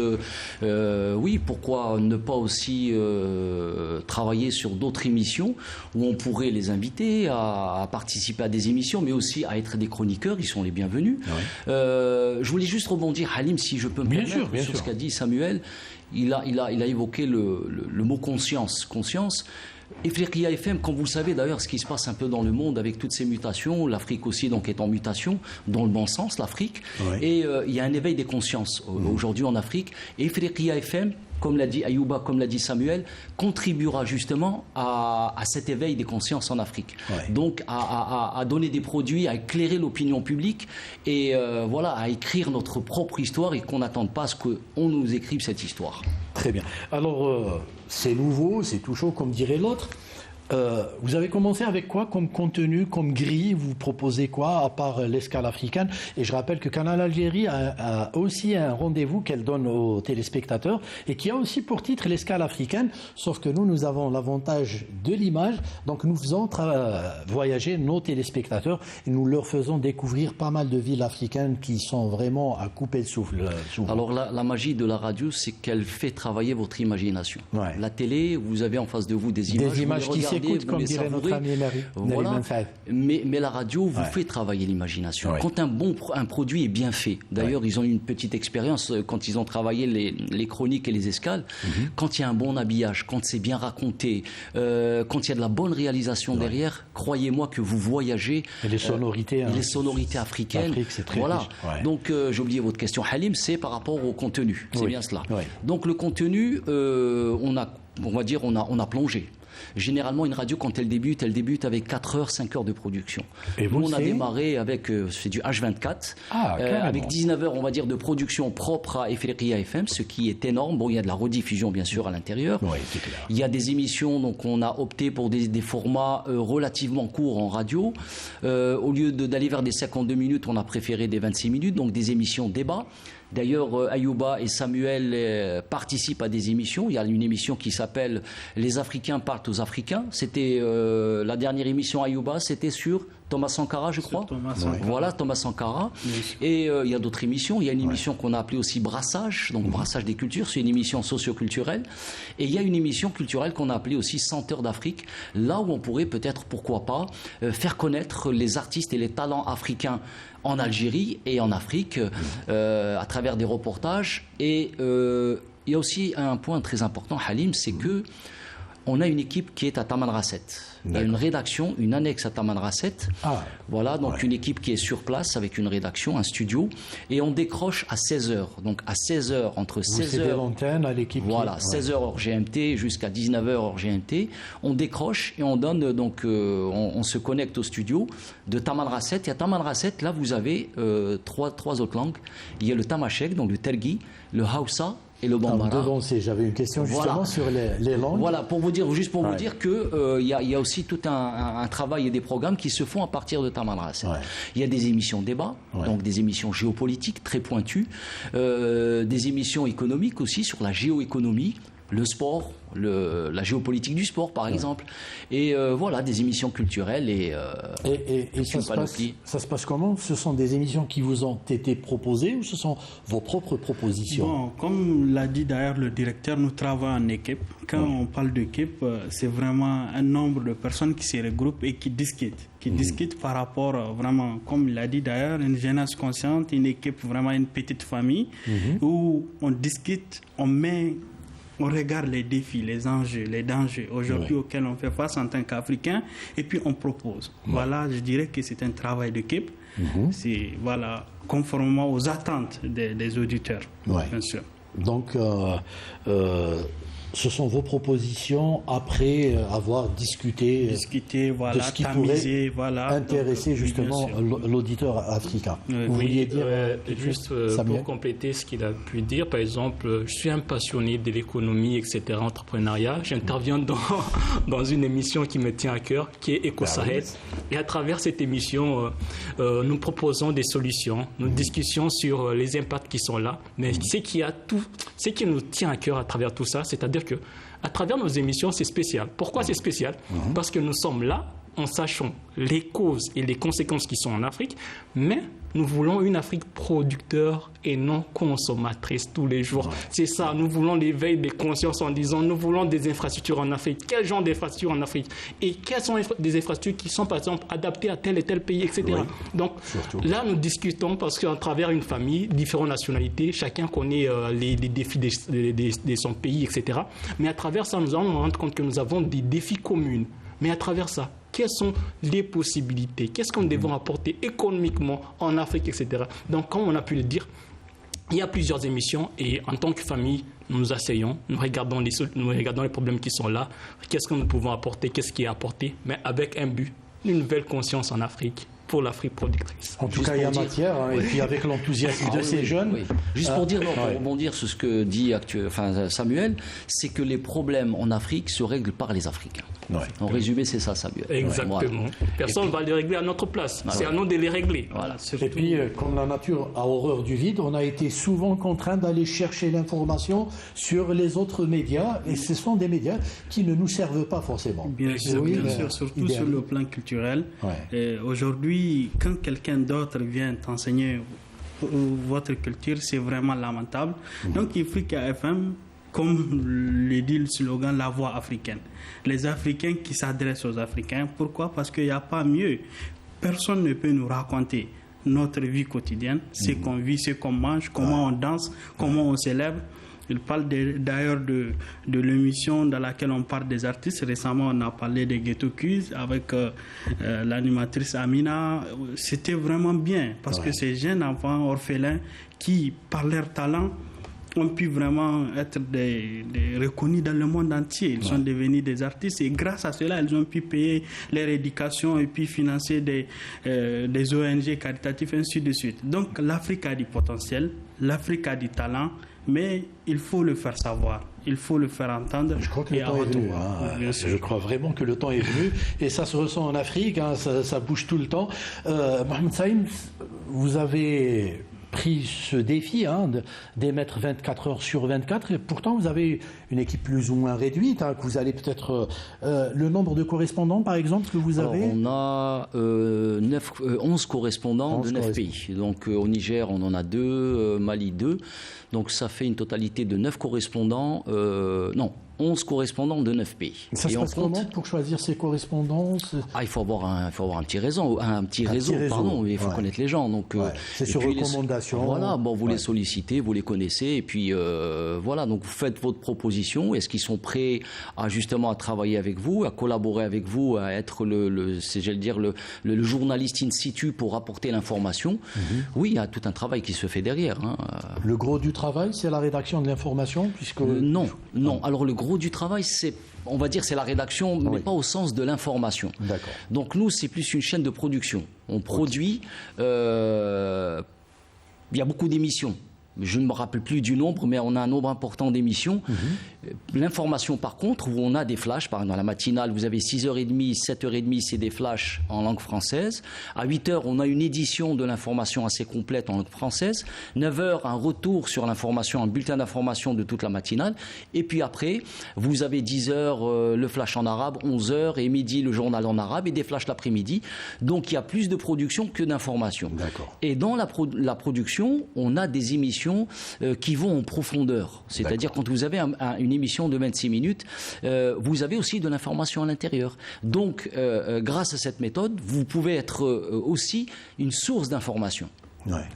oui, pourquoi ne pas aussi travailler sur d'autres émissions où on pourrait les inviter à participer à des émissions, mais aussi à être des chroniqueurs. Ils sont les bienvenus. Je voulais juste rebondir, Halim, si je peux me permettre, sur ce qu'a dit Samuel. Il a évoqué le mot conscience. Africa FM, comme vous le savez d'ailleurs, ce qui se passe un peu dans le monde avec toutes ces mutations, l'Afrique aussi donc est en mutation, dans le bon sens, l'Afrique, et il y a un éveil des consciences aujourd'hui en Afrique. Et Africa FM, comme l'a dit Ayouba, comme l'a dit Samuel, contribuera justement à cet éveil des consciences en Afrique. Donc à donner des produits, à éclairer l'opinion publique et voilà, à écrire notre propre histoire et qu'on n'attende pas à ce qu'on nous écrive cette histoire. Très bien. Alors, c'est nouveau, c'est tout chaud, comme dirait l'autre. Vous avez commencé avec quoi comme contenu, comme grille? Vous proposez quoi à part l'escale africaine? Et je rappelle que Canal Algérie a aussi un rendez-vous qu'elle donne aux téléspectateurs et qui a aussi pour titre l'escale africaine, sauf que nous avons l'avantage de l'image, donc nous faisons voyager nos téléspectateurs et nous leur faisons découvrir pas mal de villes africaines qui sont vraiment à couper le souffle. Alors la magie de la radio, c'est qu'elle fait travailler votre imagination. La télé, vous avez en face de vous des images qui s'écoute, comme dirait notre ami voilà. Mais la radio vous fait travailler l'imagination. Quand un produit est bien fait, d'ailleurs ils ont eu une petite expérience quand ils ont travaillé les chroniques et les escales, quand il y a un bon habillage, quand c'est bien raconté, quand il y a de la bonne réalisation derrière, croyez-moi que vous voyagez. Et les sonorités, les sonorités africaines. C'est très voilà. Donc j'ai oublié votre question, Halim, c'est par rapport au contenu. C'est bien cela. Donc le contenu, on a on va dire, on a plongé. Généralement, une radio, quand elle débute avec 4 heures, 5 heures de production. Et nous, on a démarré avec c'est du H24, avec 19 heures, on va dire, de production propre à Ifriqiya FM, ce qui est énorme. Bon, il y a de la rediffusion, bien sûr, à l'intérieur. Oui, c'est clair. Il y a des émissions, donc on a opté pour des formats relativement courts en radio. Au lieu d'aller vers des 52 minutes, on a préféré des 26 minutes, donc des émissions débat. D'ailleurs, Ayouba et Samuel participent à des émissions. Il y a une émission qui s'appelle « Les Africains parlent aux Africains ». C'était la dernière émission Ayouba, c'était sur Thomas Sankara, je crois. Voilà, Thomas Sankara. Et il y a d'autres émissions. Il y a une émission qu'on a appelée aussi Brassage, donc Brassage des cultures. C'est une émission socio-culturelle. Et il y a une émission culturelle qu'on a appelée aussi Senteurs d'Afrique, là où on pourrait peut-être, pourquoi pas, faire connaître les artistes et les talents africains en Algérie et en Afrique à travers des reportages. Et il y a aussi un point très important, Halim, c'est que on a une équipe qui est à Tamanrasset. Il y a une rédaction, une annexe à Tamanrasset. Voilà, donc une équipe qui est sur place avec une rédaction, un studio. Et on décroche à 16h. Donc à 16h, entre 16h... l'antenne à l'équipe. Voilà, 16h hors GMT jusqu'à 19h hors GMT. On décroche et on donne, donc on se connecte au studio de Tamanrasset. Et à Tamanrasset, là, vous avez trois autres langues. Il y a le Tamashek, donc le Telgi, le Hausa et le Bambara. J'avais une question justement sur les langues. Voilà, pour vous dire, juste pour vous dire que il y a aussi tout un travail et des programmes qui se font à partir de Tamanrasset. Il y a des émissions débat, donc des émissions géopolitiques très pointues, des émissions économiques aussi sur la géoéconomie, le sport, la géopolitique du sport par exemple, et voilà, des émissions culturelles et ça se passe comment? Ce sont des émissions qui vous ont été proposées ou ce sont vos propres propositions? Bon, comme l'a dit d'ailleurs le directeur, nous travaillons en équipe. Quand on parle d'équipe, c'est vraiment un nombre de personnes qui se regroupent et qui discutent. Discutent par rapport, vraiment, comme il l'a dit d'ailleurs, une jeunesse consciente, une équipe, vraiment une petite famille, où on discute, on regarde les défis, les enjeux, les dangers aujourd'hui auxquels on fait face en tant qu'Africains, et puis on propose. Voilà, je dirais que c'est un travail d'équipe. C'est, voilà, conformément aux attentes des auditeurs, bien sûr. Donc, ce sont vos propositions après avoir discuté voilà, de ce qui tamisé, pourrait intéresser justement l'auditeur africain. Vous vouliez dire juste pour compléter ce qu'il a pu dire, par exemple, je suis un passionné de l'économie, etc., entrepreneuriat. J'interviens dans une émission qui me tient à cœur, qui est Eco-Sahel. Et à travers cette émission, nous proposons des solutions, nous discussions sur les impacts qui sont là. Mais ce qui nous tient à cœur à travers tout ça, c'est-à-dire que à travers nos émissions, c'est spécial. Pourquoi c'est spécial? Parce que nous sommes là en sachant les causes et les conséquences qui sont en Afrique, mais nous voulons une Afrique producteur et non consommatrice tous les jours. C'est ça, nous voulons l'éveil des consciences en disant nous voulons des infrastructures en Afrique. Quel genre d'infrastructures en Afrique? Et quelles sont des infrastructures qui sont par exemple adaptées à tel et tel pays, etc. Donc là, nous discutons parce qu'à travers une famille, différentes nationalités, chacun connaît les défis de son pays, etc. Mais à travers ça, nous allons nous rendre compte que nous avons des défis communs. Mais à travers ça, quelles sont les possibilités? Qu'est-ce qu'on devons apporter économiquement en Afrique, etc. Donc, comme on a pu le dire, il y a plusieurs émissions et en tant que famille, nous nous asseyons, nous regardons les problèmes qui sont là, qu'est-ce que nous pouvons apporter, qu'est-ce qui est apporté, mais avec un but, une nouvelle conscience en Afrique. Pour l'Afrique productrice. En tout cas, il y a matière, et puis avec l'enthousiasme de ces jeunes. Juste pour dire, pour rebondir sur ce que dit Samuel, c'est que les problèmes en Afrique se règlent par les Africains. En résumé, c'est ça, Samuel. Exactement. Personne ne va les régler à notre place. C'est à nous de les régler. Voilà. Et puis, comme la nature a horreur du vide, on a été souvent contraint d'aller chercher l'information sur les autres médias, et ce sont des médias qui ne nous servent pas forcément. Bien sûr, surtout sur le plan culturel. Aujourd'hui, quand quelqu'un d'autre vient t'enseigner votre culture, c'est vraiment lamentable. Donc, Ifriqiya FM, comme le dit le slogan, la voix africaine. Les Africains qui s'adressent aux Africains. Pourquoi? Parce qu'il n'y a pas mieux. Personne ne peut nous raconter notre vie quotidienne, ce qu'on vit, ce qu'on mange, comment on danse, comment on célèbre. Il parle d'ailleurs de l'émission dans laquelle on parle des artistes. Récemment, on a parlé des Ghetto Quiz avec l'animatrice Amina. C'était vraiment bien parce que ces jeunes enfants orphelins qui, par leur talent, ont pu vraiment être reconnus dans le monde entier. Ils sont devenus des artistes et grâce à cela, ils ont pu payer leur éducation et puis financer des ONG caritatives, ainsi de suite. Donc l'Afrique a du potentiel, l'Afrique a du talent, mais il faut le faire savoir. Il faut le faire entendre. Je crois que le temps est venu. Je crois vraiment que le temps est venu. Et ça se ressent en Afrique, ça bouge tout le temps. Mohamed Saïm, vous avez pris ce défi d'émettre 24 heures sur 24, et pourtant vous avez une équipe plus ou moins réduite, que vous allez peut-être... le nombre de correspondants, par exemple, que vous avez? Alors, on a 11 correspondants de 9 pays. Donc au Niger, on en a 2, Mali 2. Donc ça fait une totalité de 9 correspondants. 11 correspondants de 9 pays. Ça se passe comment pour choisir ces correspondants? Il faut avoir un petit réseau, il faut connaître les gens. Donc, c'est sur recommandation. Voilà, vous les sollicitez, vous les connaissez, et puis voilà, donc vous faites votre proposition. Est-ce qu'ils sont prêts à justement à travailler avec vous, à collaborer avec vous, à être le journaliste in situ pour apporter l'information? Oui, il y a tout un travail qui se fait derrière. Le gros du travail, c'est la rédaction de l'information, puisque... Non. Alors le gros du travail, c'est la rédaction, mais pas au sens de l'information. Donc nous, c'est plus une chaîne de production. On produit, il y a beaucoup d'émissions. Je ne me rappelle plus du nombre, mais on a un nombre important d'émissions. L'information, par contre, où on a des flashs, par exemple, à la matinale, vous avez 6h30, 7h30, c'est des flashs en langue française. À 8h, on a une édition de l'information assez complète en langue française. 9h, un retour sur l'information, un bulletin d'information de toute la matinale. Et puis après, vous avez 10h, le flash en arabe, 11h, et midi, le journal en arabe, et des flashs l'après-midi. Donc, il y a plus de production que d'information. Et dans la production, on a des émissions qui vont en profondeur. C'est-à-dire quand vous avez une émission de 26 minutes, vous avez aussi de l'information à l'intérieur. Donc, grâce à cette méthode, vous pouvez être aussi une source d'information.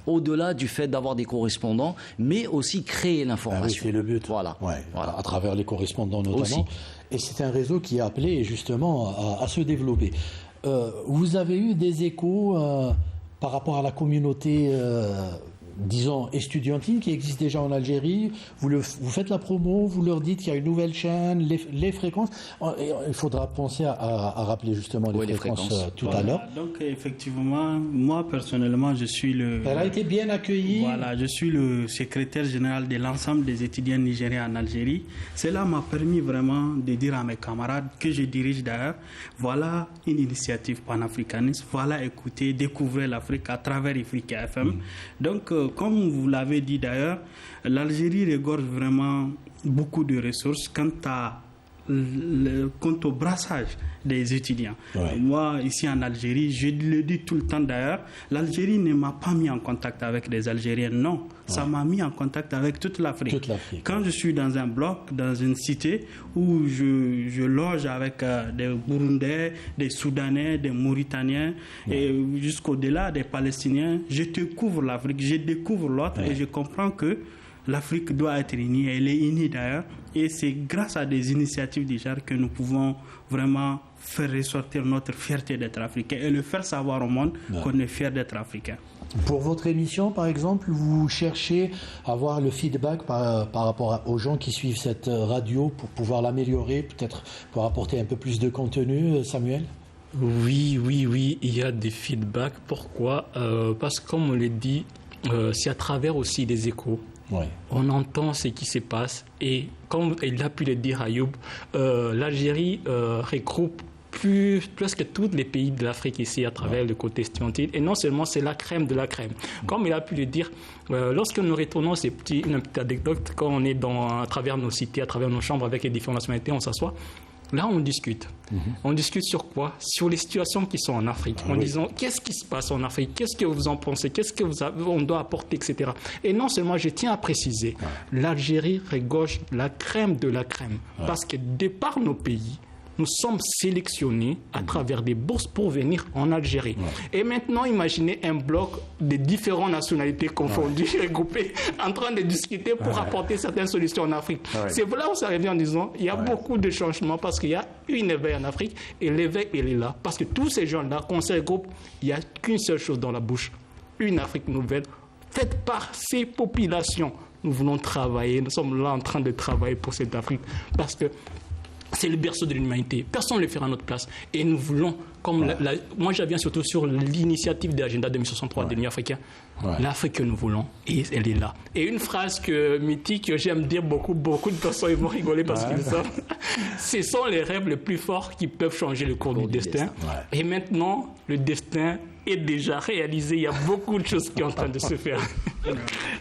Au-delà du fait d'avoir des correspondants, mais aussi créer l'information. C'est le but. Voilà. À travers les correspondants notamment. Aussi. Et c'est un réseau qui est appelé justement à se développer. Vous avez eu des échos par rapport à la communauté disons, estudiantine qui existe déjà en Algérie. Vous faites la promo, vous leur dites qu'il y a une nouvelle chaîne, les fréquences. Il faudra penser à rappeler justement les fréquences tout à l'heure. Donc effectivement, moi personnellement, je suis Elle a été bien accueillie. Voilà, je suis le secrétaire général de l'ensemble des étudiants nigériens en Algérie. Cela m'a permis vraiment de dire à mes camarades que je dirige d'ailleurs, voilà une initiative panafricaniste, voilà écouter, découvrir l'Afrique à travers Africa FM. Donc comme vous l'avez dit d'ailleurs, l'Algérie regorge vraiment beaucoup de ressources quant au brassage des étudiants. Moi, ici en Algérie, je le dis tout le temps d'ailleurs, l'Algérie ne m'a pas mis en contact avec des Algériens, non. Ça m'a mis en contact avec toute l'Afrique. Quand je suis dans un bloc, dans une cité où je loge avec des Burundais, des Soudanais, des Mauritaniens et jusqu'au-delà des Palestiniens, je découvre l'Afrique, je découvre l'autre et je comprends que l'Afrique doit être unie, elle est unie d'ailleurs, et c'est grâce à des initiatives du genre que nous pouvons vraiment faire ressortir notre fierté d'être africain et le faire savoir au monde qu'on est fier d'être africain. Pour votre émission, par exemple, vous cherchez à avoir le feedback par rapport aux gens qui suivent cette radio pour pouvoir l'améliorer, peut-être pour apporter un peu plus de contenu, Samuel ? Oui, il y a des feedbacks. Pourquoi ? Parce que comme on l'a dit, c'est à travers aussi des échos. On entend ce qui se passe et comme il a pu le dire Ayoub, l'Algérie regroupe presque tous les pays de l'Afrique ici à travers le côté estudiantin et non seulement c'est la crème de la crème. Comme il a pu le dire, lorsque nous retournons, c'est une petite anecdote, quand on est à travers nos cités, à travers nos chambres avec les différentes nationalités, on s'assoit. Là, on discute. On discute sur quoi ? Sur les situations qui sont en Afrique. En disant, qu'est-ce qui se passe en Afrique ? Qu'est-ce que vous en pensez ? Qu'est-ce qu'on doit apporter, etc. Et non seulement, je tiens à préciser, l'Algérie regorge la crème de la crème. Parce que de par nos pays, nous sommes sélectionnés à travers des bourses pour venir en Algérie. Et maintenant, imaginez un bloc de différentes nationalités confondues, regroupées, en train de discuter pour apporter certaines solutions en Afrique. C'est là où ça revient en disant, il y a beaucoup de changements parce qu'il y a une éveil en Afrique et l'éveil, il est là. Parce que tous ces gens-là, qu'on se regroupe, il n'y a qu'une seule chose dans la bouche, une Afrique nouvelle, faite par ces populations nous voulons travailler, nous sommes là en train de travailler pour cette Afrique parce que c'est le berceau de l'humanité. Personne ne le fera à notre place. Et nous voulons, comme moi je viens surtout sur l'initiative de l'agenda 2063 de l'Union africaine, l'Afrique que nous voulons, et elle est là. Et une phrase mythique que j'aime dire beaucoup de personnes vont rigoler parce qu'ils savent. Ce sont les rêves les plus forts qui peuvent changer le cours du destin. Et maintenant, le destin est déjà réalisé. Il y a beaucoup de choses qui sont en train de se faire.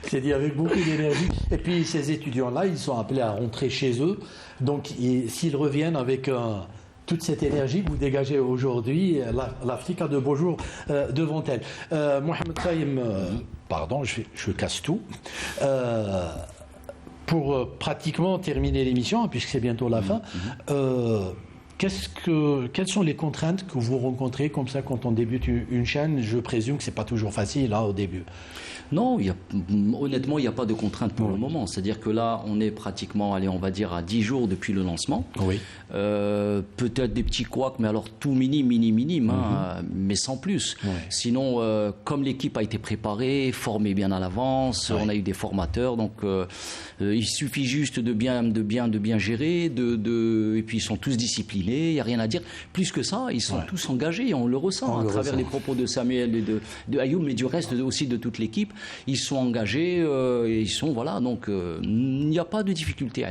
C'est dit avec beaucoup d'énergie. Et puis ces étudiants-là, ils sont appelés à rentrer chez eux. Donc s'ils reviennent avec toute cette énergie que vous dégagez aujourd'hui, l'Afrique a de beaux jours devant elle. Mohamed Saïm, pardon, je casse tout. Pour pratiquement terminer l'émission, puisque c'est bientôt la fin, quelles sont les contraintes que vous rencontrez comme ça quand on débute une chaîne? Je présume que ce n'est pas toujours facile au début. Non, honnêtement, il n'y a pas de contrainte pour le moment. C'est-à-dire que là, on est pratiquement, on va dire, à 10 jours depuis le lancement. Oui. Peut-être des petits couacs, mais alors tout minime, mais sans plus. Oui. Sinon, comme l'équipe a été préparée, formée bien à l'avance, on a eu des formateurs, donc il suffit juste de bien gérer, et puis ils sont tous disciplinés, il n'y a rien à dire. Plus que ça, ils sont tous engagés, on le ressent à travers les propos de Samuel et de Ayoub, mais du reste aussi de toute l'équipe. Ils sont engagés, et ils sont, donc il n'y a pas de difficulté.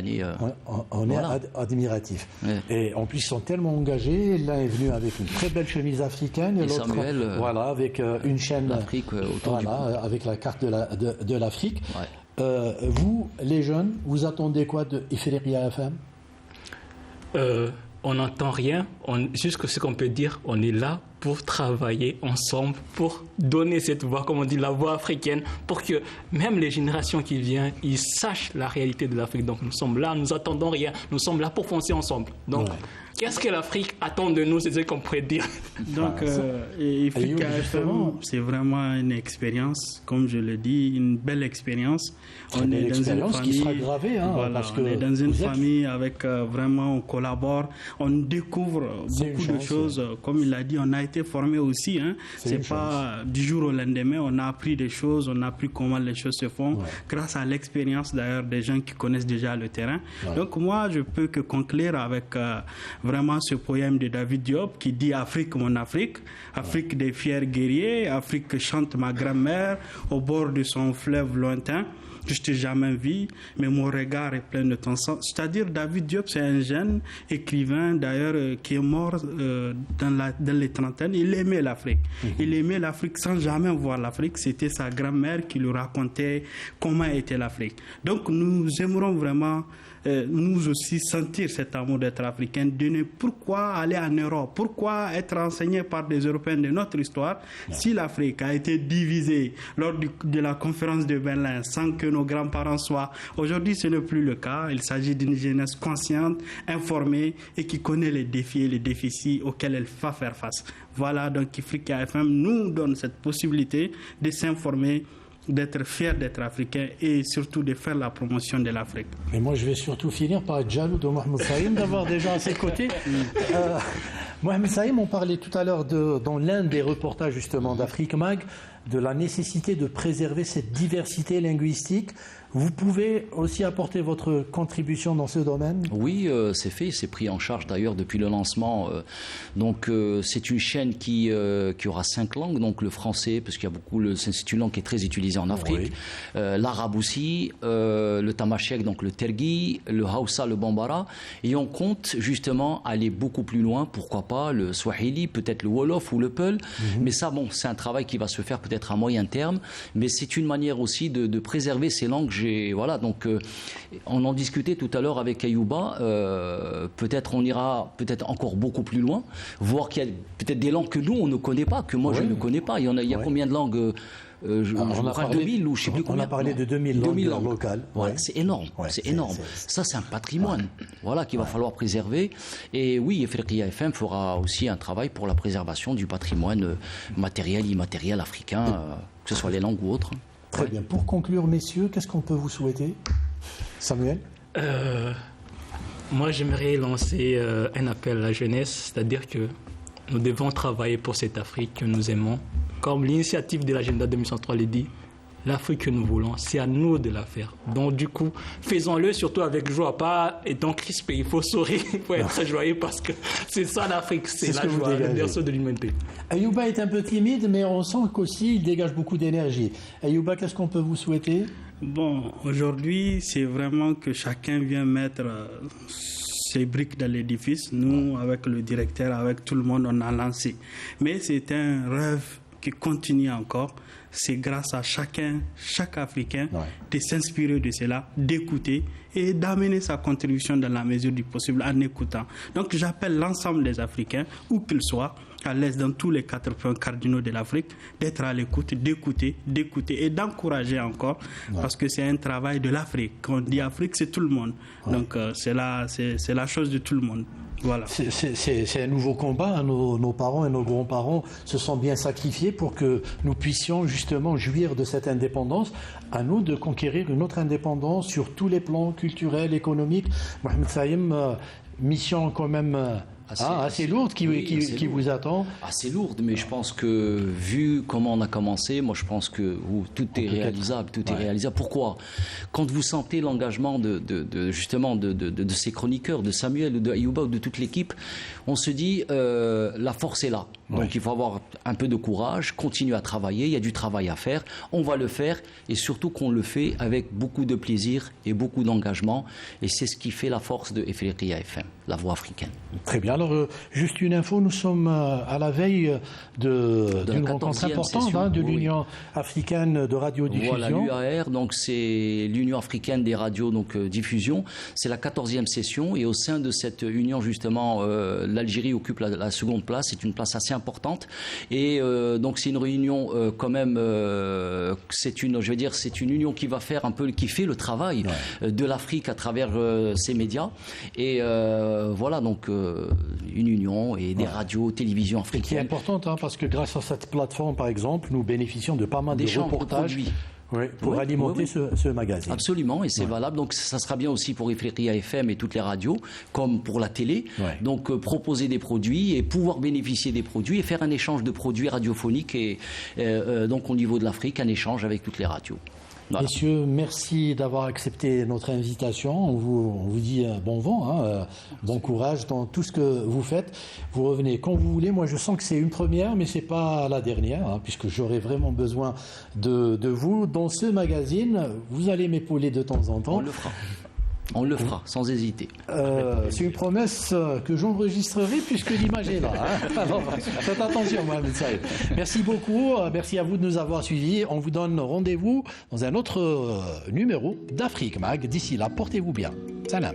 On est admiratif. Ouais. Et en plus, ils sont tellement engagés. L'un est venu avec une très belle chemise africaine, et l'autre, avec une chaîne autour avec la carte de l'Afrique. Ouais. Vous, les jeunes, vous attendez quoi de Ifriqiya FM? On n'entend rien, juste ce qu'on peut dire, on est là pour travailler ensemble, pour donner cette voix, comme on dit, la voix africaine, pour que même les générations qui viennent, ils sachent la réalité de l'Afrique. Donc nous sommes là, nous attendons rien, nous sommes là pour foncer ensemble. Donc qu'est-ce que l'Afrique attend de nous, c'est ce qu'on pourrait dire. Donc Ifriqiya FM, c'est vraiment une expérience, comme je le dis, une belle expérience. On est dans une famille qui sera gravée, parce que on est dans une famille avec vraiment, on collabore, on découvre beaucoup de choses. Comme il l'a dit, on a été formé aussi. C'est pas du jour au lendemain, on a appris des choses, on a appris comment les choses se font, grâce à l'expérience d'ailleurs des gens qui connaissent déjà le terrain. Donc moi, je peux que conclure avec vraiment ce poème de David Diop qui dit Afrique, mon Afrique, Afrique des fiers guerriers, Afrique que chante ma grand-mère au bord de son fleuve lointain. Je t'ai jamais vu, mais mon regard est plein de ton sang. C'est-à-dire, David Diop, c'est un jeune écrivain, d'ailleurs, qui est mort dans les trentaines. Il aimait l'Afrique. Il aimait l'Afrique sans jamais voir l'Afrique. C'était sa grand-mère qui lui racontait comment était l'Afrique. Donc, nous aimerons vraiment, nous aussi, sentir cet amour d'être africain. Pourquoi aller en Europe? Pourquoi être enseigné par des Européens de notre histoire si l'Afrique a été divisée lors de la conférence de Berlin sans que nos grands-parents soient. Aujourd'hui, ce n'est plus le cas. Il s'agit d'une jeunesse consciente, informée et qui connaît les défis et les déficits auxquels elle va faire face. Voilà, donc Ifriqiya FM nous donne cette possibilité de s'informer, d'être fier d'être africain et surtout de faire la promotion de l'Afrique. Et moi, je vais surtout finir par être jaloux de Mohamed Saïm d'avoir déjà à ses côtés. Mohamed Saïm, on parlait tout à l'heure dans l'un des reportages justement d'Afrique Mag de la nécessité de préserver cette diversité linguistique. Vous pouvez aussi apporter votre contribution dans ce domaine? Oui, c'est fait, c'est pris en charge d'ailleurs depuis le lancement. Donc c'est une chaîne qui aura 5 langues, donc le français, parce qu'il y a beaucoup, c'est une langue qui est très utilisée en Afrique, l'arabe aussi, le tamashek, donc le tergui, le hausa, le bambara, et on compte justement aller beaucoup plus loin, pourquoi pas le swahili, peut-être le wolof ou le peul, mais ça bon, c'est un travail qui va se faire peut-être à moyen terme, mais c'est une manière aussi de préserver ces langues. Donc on en discutait tout à l'heure avec Ayouba, peut-être on ira encore beaucoup plus loin, voir qu'il y a peut-être des langues que nous on ne connaît pas, que moi je ne connais pas. Il y a combien de langues? On a parlé 2000 ou je sais plus combien. On a parlé de 2000 langues locales. C'est énorme, c'est énorme. Ça c'est un patrimoine, qu'il va falloir préserver. Et oui, Ifriqiya FM fera aussi un travail pour la préservation du patrimoine matériel, immatériel africain, que ce soit les langues ou autres. Très bien. Pour conclure, messieurs, qu'est-ce qu'on peut vous souhaiter? Samuel? Moi, j'aimerais lancer un appel à la jeunesse, c'est-à-dire que nous devons travailler pour cette Afrique que nous aimons. Comme l'initiative de l'agenda 2063 le dit, l'Afrique que nous voulons, c'est à nous de la faire. Donc du coup, faisons-le surtout avec joie, pas étant crispé. Il faut sourire, il faut être joyeux parce que c'est ça l'Afrique, c'est la joie, le berceau de l'humanité. Ayouba est un peu timide, mais on sent qu'aussi il dégage beaucoup d'énergie. Ayouba, qu'est-ce qu'on peut vous souhaiter? Bon, aujourd'hui, c'est vraiment que chacun vient mettre ses briques dans l'édifice. Nous, avec le directeur, avec tout le monde, on a lancé. Mais c'est un rêve qui continue encore. C'est grâce à chaque Africain de s'inspirer de cela, d'écouter et d'amener sa contribution dans la mesure du possible en écoutant. Donc j'appelle l'ensemble des Africains, où qu'ils soient, à l'aise dans tous les 4 points cardinaux de l'Afrique, d'être à l'écoute, d'écouter et d'encourager encore, parce que c'est un travail de l'Afrique. Quand on dit Afrique, c'est tout le monde. Donc c'est la chose de tout le monde. Voilà. C'est un nouveau combat. Nos parents et nos grands-parents se sont bien sacrifiés pour que nous puissions justement jouir de cette indépendance. À nous de conquérir une autre indépendance sur tous les plans culturels, économiques. Mohamed Saïm, mission quand même assez lourde qui vous attend. Assez lourde, mais je pense que vu comment on a commencé, moi je pense que tout est réalisable. Tout est réalisable. Pourquoi? Quand vous sentez l'engagement de ces chroniqueurs, de Samuel, de Ayouba ou de toute l'équipe, on se dit la force est là. Donc il faut avoir un peu de courage, continuer à travailler, il y a du travail à faire, on va le faire et surtout qu'on le fait avec beaucoup de plaisir et beaucoup d'engagement et c'est ce qui fait la force de Ifriqiya FM, la voix africaine. Très bien, alors juste une info, nous sommes à la veille d'une rencontre importante de l'Union africaine de radiodiffusion. Voilà, l'UAR, donc c'est l'Union africaine des radios diffusion, c'est la 14e session et au sein de cette union justement l'Algérie occupe la seconde place, c'est une place assez importante et donc c'est une réunion quand même c'est une union qui va faire qui fait le travail de l'Afrique à travers ses médias et voilà donc une union et des radios, télévisions africaines. Et qui est importante parce que grâce à cette plateforme par exemple nous bénéficions de pas mal de reportages. Pour alimenter ce magazine. Absolument, et c'est valable. Donc ça sera bien aussi pour Ifriqiya FM et toutes les radios, comme pour la télé. Donc proposer des produits et pouvoir bénéficier des produits et faire un échange de produits radiophoniques et donc au niveau de l'Afrique, un échange avec toutes les radios. Voilà. Messieurs, merci d'avoir accepté notre invitation. On vous dit bon vent, bon courage dans tout ce que vous faites. Vous revenez quand vous voulez. Moi, je sens que c'est une première, mais c'est pas la dernière, puisque j'aurai vraiment besoin de vous dans ce magazine. Vous allez m'épauler de temps en temps. On le fera, sans hésiter. C'est une promesse que j'enregistrerai puisque l'image est là. Alors, faites attention, Mohamed Saïm. Merci beaucoup. Merci à vous de nous avoir suivis. On vous donne rendez-vous dans un autre numéro d'Afrique Mag. D'ici là, portez-vous bien. Salam.